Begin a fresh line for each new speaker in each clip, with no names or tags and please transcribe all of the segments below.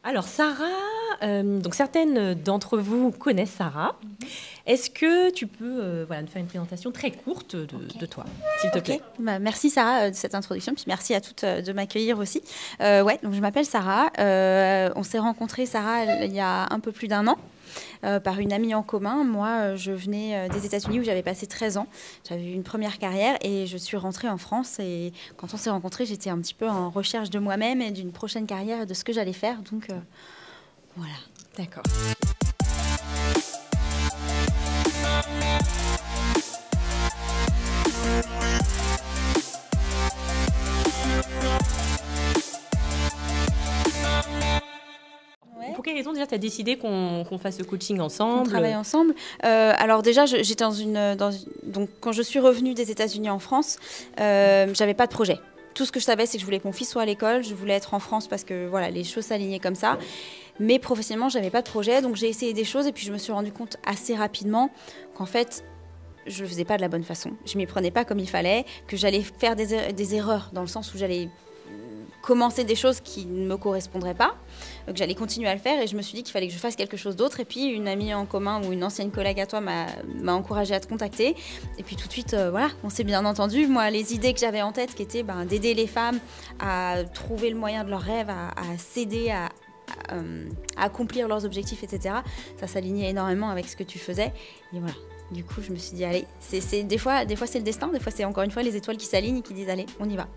Alors Sarah, donc certaines d'entre vous connaissent Sarah. Est-ce que tu peux nous faire une présentation très courte de toi, s'il te plaît?
Bah, merci Sarah de cette introduction, puis merci à toutes de m'accueillir aussi. Donc je m'appelle Sarah. On s'est rencontrés, Sarah, il y a un peu plus d'un an. Par une amie en commun. Moi, je venais des États-Unis où j'avais passé 13 ans. J'avais eu une première carrière et je suis rentrée en France. Et quand on s'est rencontrés, j'étais un petit peu en recherche de moi-même et d'une prochaine carrière et de ce que j'allais faire. Donc, voilà.
D'accord. Pour quelle raison déjà tu as décidé qu'on fasse ce coaching ensemble?
On travaille ensemble. Alors déjà, j'étais donc quand je suis revenue des États-Unis en France, j'avais pas de projet. Tout ce que je savais, c'est que je voulais que mon fils soit à l'école, je voulais être en France parce que voilà, les choses s'alignaient comme ça. Mais professionnellement, j'avais pas de projet, donc j'ai essayé des choses et puis je me suis rendu compte assez rapidement qu'en fait, je le faisais pas de la bonne façon. Je m'y prenais pas comme il fallait, que j'allais faire des erreurs dans le sens où j'allais commencer des choses qui ne me correspondraient pas, que j'allais continuer à le faire et je me suis dit qu'il fallait que je fasse quelque chose d'autre. Et puis une amie en commun ou une ancienne collègue à toi m'a encouragée à te contacter. Et puis tout de suite, voilà, on s'est bien entendu. Moi, les idées que j'avais en tête qui étaient d'aider les femmes à trouver le moyen de leurs rêves, à s'aider, à accomplir leurs objectifs, etc. Ça s'alignait énormément avec ce que tu faisais. Et voilà. Du coup, je me suis dit, allez, des fois c'est le destin, des fois c'est encore une fois les étoiles qui s'alignent et qui disent, allez, on y va.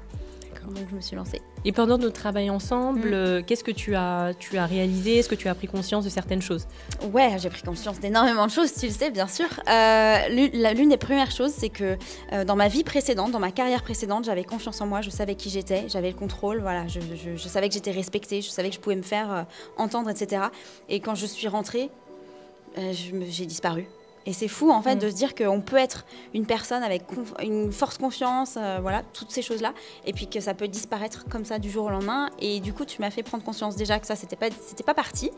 Donc je me suis lancée.
Et pendant notre travail ensemble, qu'est-ce que tu as réalisé? Est-ce que tu as pris conscience de certaines choses?
Ouais, j'ai pris conscience d'énormément de choses, tu le sais, bien sûr. L'une des premières choses, c'est que dans ma vie précédente, dans ma carrière précédente, j'avais confiance en moi, je savais qui j'étais, j'avais le contrôle, voilà, je savais que j'étais respectée, je savais que je pouvais me faire entendre, etc. Et quand je suis rentrée, j'ai disparu. Et c'est fou, en fait, de se dire qu'on peut être une personne avec une forte confiance, voilà, toutes ces choses-là, et puis que ça peut disparaître comme ça du jour au lendemain. Et du coup, tu m'as fait prendre conscience déjà que ça, c'était pas parti.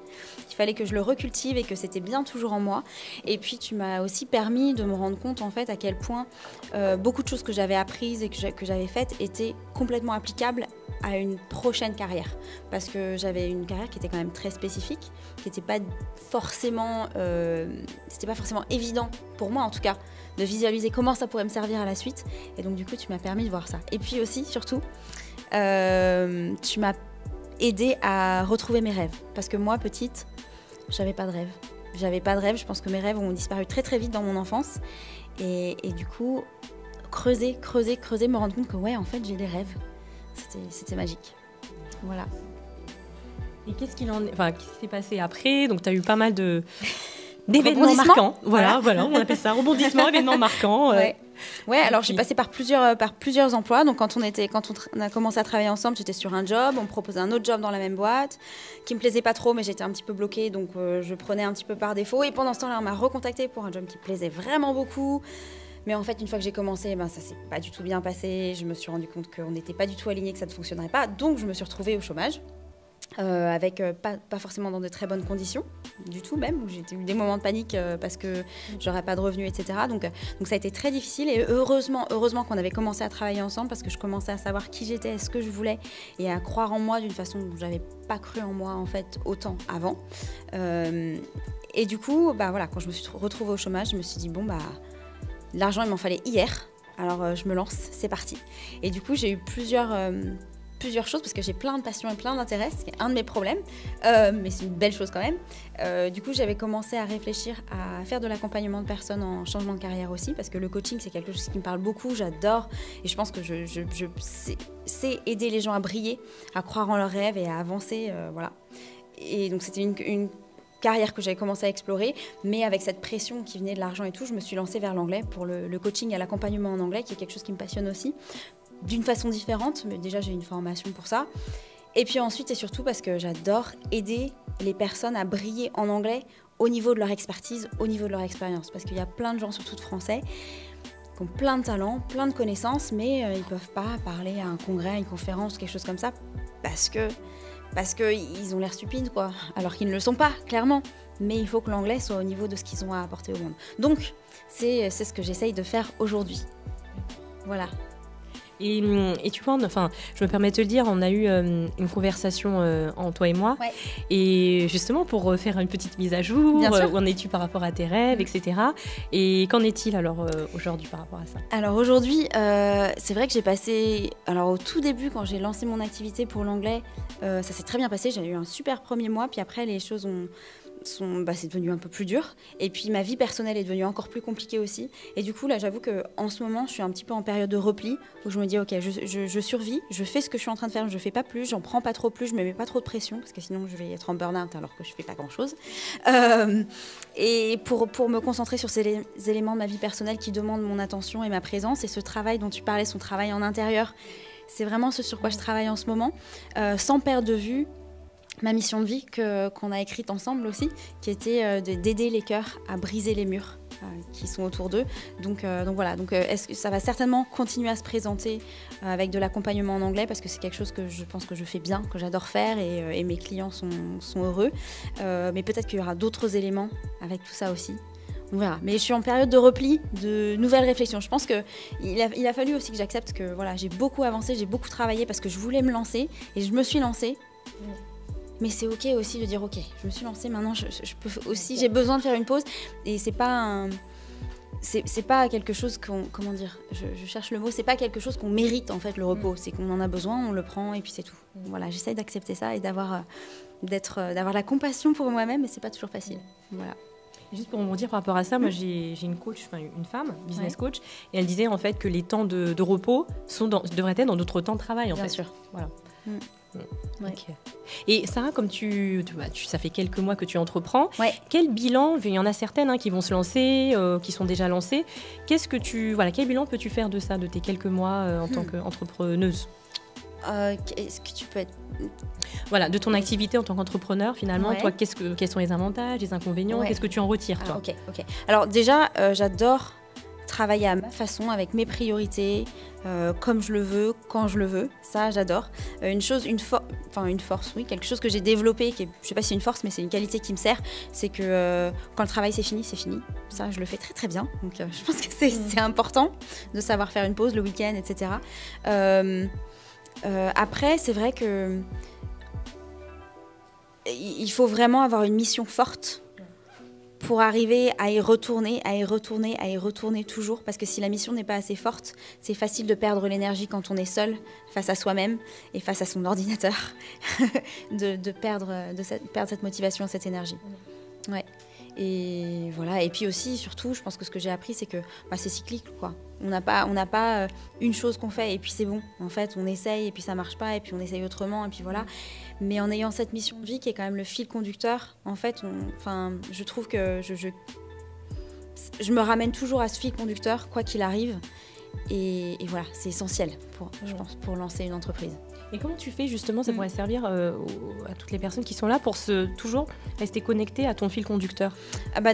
Il fallait que je le recultive et que c'était bien toujours en moi. Et puis, tu m'as aussi permis de me rendre compte, en fait, à quel point beaucoup de choses que j'avais apprises et que j'avais faites étaient complètement applicables à une prochaine carrière. Parce que j'avais une carrière qui était quand même très spécifique, qui n'était pas forcément... c'était pas forcément évident, pour moi en tout cas, de visualiser comment ça pourrait me servir à la suite. Et donc du coup, tu m'as permis de voir ça. Et puis aussi, surtout, tu m'as aidé à retrouver mes rêves. Parce que moi, petite, j'avais pas de rêve. J'avais pas de rêve. Je pense que mes rêves ont disparu très très vite dans mon enfance. Et du coup, creuser, me rendre compte que ouais, en fait, j'ai des rêves. C'était magique. Voilà.
Et qu'est-ce qui s'est passé après? Donc, tu as eu pas mal d'événements marquants. Voilà, on appelle ça rebondissement, événements marquants.
Ouais, alors j'ai passé par plusieurs emplois. Donc quand on a commencé à travailler ensemble, j'étais sur un job, on me proposait un autre job dans la même boîte qui me plaisait pas trop, mais j'étais un petit peu bloquée, donc je prenais un petit peu par défaut. Et pendant ce temps-là, on m'a recontacté pour un job qui me plaisait vraiment beaucoup. Mais en fait, une fois que j'ai commencé, ça s'est pas du tout bien passé. Je me suis rendu compte qu'on n'était pas du tout alignés, que ça ne fonctionnerait pas. Donc je me suis retrouvée au chômage. Avec pas forcément dans de très bonnes conditions du tout même, où j'ai eu des moments de panique parce que j'aurais pas de revenus, etc. Donc ça a été très difficile et heureusement qu'on avait commencé à travailler ensemble parce que je commençais à savoir qui j'étais, ce que je voulais et à croire en moi d'une façon où j'avais pas cru en moi en fait autant avant. Et du coup, voilà, quand je me suis retrouvée au chômage, je me suis dit l'argent il m'en fallait hier, alors je me lance, c'est parti. Et du coup, j'ai eu plusieurs choses parce que j'ai plein de passions et plein d'intérêts, c'est un de mes problèmes, mais c'est une belle chose quand même. Du coup, j'avais commencé à réfléchir à faire de l'accompagnement de personnes en changement de carrière aussi parce que le coaching, c'est quelque chose qui me parle beaucoup, j'adore et je pense que je sais aider les gens à briller, à croire en leurs rêves et à avancer, voilà. Et donc, c'était une carrière que j'avais commencé à explorer, mais avec cette pression qui venait de l'argent et tout, je me suis lancée vers l'anglais pour le coaching et l'accompagnement en anglais, qui est quelque chose qui me passionne aussi. D'une façon différente, mais déjà j'ai une formation pour ça. Et puis ensuite et surtout parce que j'adore aider les personnes à briller en anglais au niveau de leur expertise, au niveau de leur expérience. Parce qu'il y a plein de gens, surtout de Français, qui ont plein de talents, plein de connaissances, mais ils ne peuvent pas parler à un congrès, à une conférence, quelque chose comme ça, parce qu'ils ont l'air stupides, quoi. Alors qu'ils ne le sont pas, clairement. Mais il faut que l'anglais soit au niveau de ce qu'ils ont à apporter au monde. Donc, c'est ce que j'essaye de faire aujourd'hui. Voilà.
Et tu vois, enfin, je me permets de te le dire, on a eu une conversation en toi et moi, et justement pour faire une petite mise à jour, où en es-tu par rapport à tes rêves, etc. Et qu'en est-il alors aujourd'hui par rapport à ça?
Alors aujourd'hui, c'est vrai que j'ai passé, alors au tout début quand j'ai lancé mon activité pour l'anglais, ça s'est très bien passé, j'ai eu un super premier mois, puis après les choses c'est devenu un peu plus dur. Et puis ma vie personnelle est devenue encore plus compliquée aussi. Et du coup, là, j'avoue qu'en ce moment, je suis un petit peu en période de repli où je me dis, ok, je survis, je fais ce que je suis en train de faire, je fais pas plus, j'en prends pas trop plus, je me mets pas trop de pression parce que sinon je vais être en burn-out alors que je fais pas grand-chose. Et pour me concentrer sur ces éléments de ma vie personnelle qui demandent mon attention et ma présence, et ce travail dont tu parlais, son travail en intérieur, c'est vraiment ce sur quoi je travaille en ce moment, sans perdre de vue ma mission de vie qu'on a écrite ensemble aussi, qui était d'aider les cœurs à briser les murs qui sont autour d'eux. Donc voilà, est-ce que ça va certainement continuer à se présenter avec de l'accompagnement en anglais, parce que c'est quelque chose que je pense que je fais bien, que j'adore faire, et mes clients sont heureux. Mais peut-être qu'il y aura d'autres éléments avec tout ça aussi. On verra. Mais je suis en période de repli, de nouvelles réflexions. Je pense qu'il a fallu aussi que j'accepte que voilà, j'ai beaucoup avancé, j'ai beaucoup travaillé parce que je voulais me lancer, et je me suis lancée. Mais c'est ok aussi de dire ok, je me suis lancée, maintenant je peux aussi, j'ai besoin de faire une pause, et c'est pas quelque chose comment dire, je cherche le mot, c'est pas quelque chose qu'on mérite en fait le repos, c'est qu'on en a besoin, on le prend et puis c'est tout. Voilà, j'essaye d'accepter ça et d'avoir la compassion pour moi-même, mais c'est pas toujours facile. Voilà.
Juste pour rebondir par rapport à ça, moi j'ai une coach, une femme, business coach, et elle disait en fait que les temps de repos devraient être dans d'autres temps de travail en fait. Bien sûr. Voilà. Ouais. Okay. Et Sarah, comme ça fait quelques mois que tu entreprends, quel bilan, il y en a certaines qui vont se lancer, qui sont déjà lancées, quel bilan peux-tu faire de ça, de tes quelques mois en tant qu'entrepreneuse?
Est-ce que tu peux être...
Voilà, de ton activité en tant qu'entrepreneur, finalement, toi, quels sont les avantages, les inconvénients, qu'est-ce que tu en retires, toi?
Ok. Alors déjà, j'adore travailler à ma façon, avec mes priorités, comme je le veux, quand je le veux. Ça, j'adore. Une force, oui, quelque chose que j'ai développé, je ne sais pas si c'est une force, mais c'est une qualité qui me sert, c'est que quand le travail c'est fini, c'est fini. Ça, je le fais très très bien. Donc, je pense que c'est important de savoir faire une pause le week-end, etc. Après, c'est vrai que il faut vraiment avoir une mission forte pour arriver à y retourner toujours, parce que si la mission n'est pas assez forte, c'est facile de perdre l'énergie quand on est seul face à soi-même et face à son ordinateur, de perdre cette motivation, cette énergie. Ouais. Et voilà. Et puis aussi, surtout, je pense que ce que j'ai appris, c'est que c'est cyclique, quoi. On n'a pas une chose qu'on fait et puis c'est bon. En fait, on essaye et puis ça marche pas et puis on essaye autrement et puis voilà. Mais en ayant cette mission de vie qui est quand même le fil conducteur, en fait, je trouve que je me ramène toujours à ce fil conducteur, quoi qu'il arrive. Et voilà, c'est essentiel, je pense, pour lancer une entreprise.
Et comment tu fais justement, ça pourrait servir à toutes les personnes qui sont là pour toujours rester connectées à ton fil conducteur?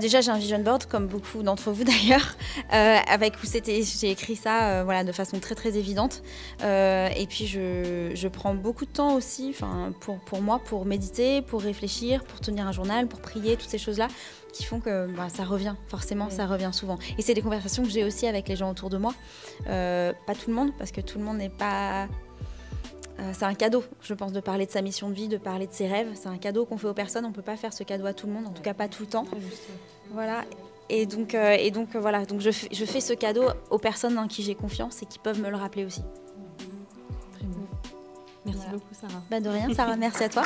Déjà, j'ai un vision board, comme beaucoup d'entre vous d'ailleurs, j'ai écrit ça de façon très très évidente. Et puis je prends beaucoup de temps aussi pour moi, pour méditer, pour réfléchir, pour tenir un journal, pour prier, toutes ces choses-là qui font que ça revient, forcément, ça revient souvent. Et c'est des conversations que j'ai aussi avec les gens autour de moi. Pas tout le monde, parce que tout le monde n'est pas... c'est un cadeau, je pense, de parler de sa mission de vie, de parler de ses rêves. C'est un cadeau qu'on fait aux personnes. On ne peut pas faire ce cadeau à tout le monde, en tout cas pas tout le temps. Voilà. Et donc voilà. Donc je fais ce cadeau aux personnes en qui j'ai confiance et qui peuvent me le rappeler aussi.
Très bien. Merci beaucoup, Sarah.
De rien, Sarah. Merci à toi.